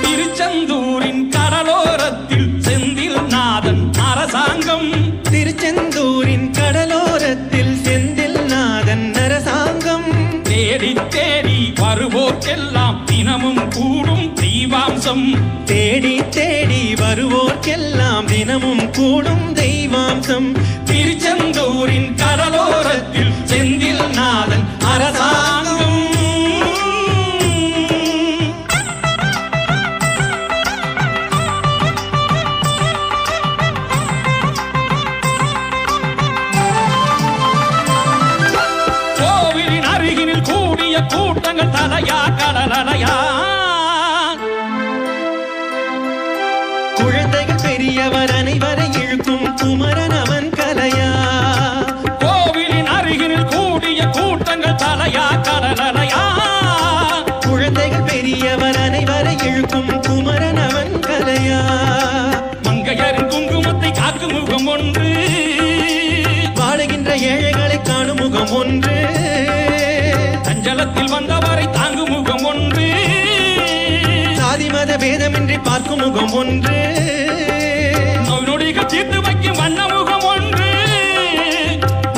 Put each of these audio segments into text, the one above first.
திருச்செந்தூரின் கடலோரத்தில் செந்தில் நாதன் அரசாங்கம். திருச்செந்தூரின் கடலோரத்தில் செந்தில் நாதன் அரசாங்கம். தேடி தேடி வருவோர்க்கெல்லாம் தினமும் கூடும் தெய்வாம்சம். தேடி தேடி வருவோர்க்கெல்லாம் தினமும் கூடும் தெய்வாம்சம். திருச்செந்தூரின் கடலோரத்தில் செந்தில் நாதன் அரசாங்கம். கோவிலின் அருகினில் கூடிய கூட்டங்கள் தலையா கடலையா. குழந்தைகள் பெரியவர் அனைவரை இழுக்கும் குமரன் அவன் கலையா. கோவிலின் அருகினில் கூடிய கூட்டங்கள் தலையா கடலையா. குழந்தைகள் பெரியவர் அனைவரை இழுக்கும் குமரன் அவன் கலையா. மங்கையரின் குங்குமத்தை காக்கும் முகம் ஒன்று. வாழுகின்ற ஏழைகளை காணும் முகம் ஒன்று. சஞ்சலத்தில் வந்தவரை தாங்கும் முகம் ஒன்று. சாதி மத பேதமின்றி பார்க்கும் முகம் ஒன்று. நோய் நொடிகள் தீர்த்து வைக்கும் வண்ண முகம் ஒன்று.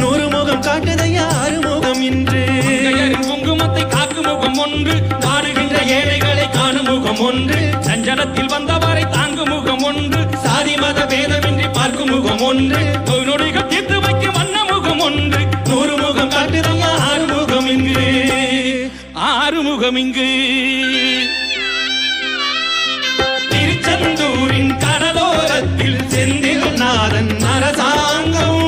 100 முகம் காட்டுதையா 6 முகம் இன்று. மங்கையரின் குங்குமத்தை காக்கும் முகம் ஒன்று. வாடுகின்ற ஏழைகளை காணும் முகம் ஒன்று. சஞ்சலத்தில் வந்தவரை தாங்கும் முகம் ஒன்று. சாதி மத பேதமின்றி பார்க்கும் முகம் ஒன்று. நோய் நொடிகள் தீர்த்து வைக்கும் வண்ண முகம் ஒன்று. 100 முகம் காட்டுதையா 6 முகம் இங்கு. 6 முகம் இங்கு. திருச்செந்தூரின் கடலோரத்தில் செந்தில் நாதன் அரசாங்கம்.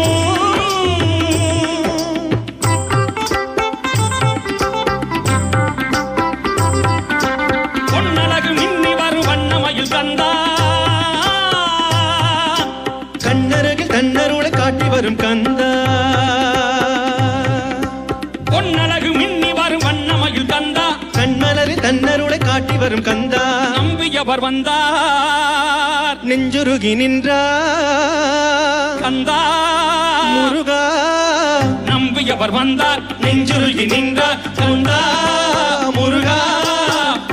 பொன்னழகு மின்னி வரும் வண்ணமயில் கந்தா. கண்ணருகில் தன்னருளை காட்டி வரும் கந்தா. பொன்னழகு மின்னி வரும் வண்ணமயில் கந்தா. கண்மலரில் தன்னருளை காட்டி வரும் கந்தா. நம்பியவர் வந்தார் நெஞ்சுருகி நின்றார் கந்தா. முருகா. நம்பியவர் வந்தார் நெஞ்சுருகி நின்றார் கந்தா. முருகா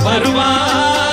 வருவார்.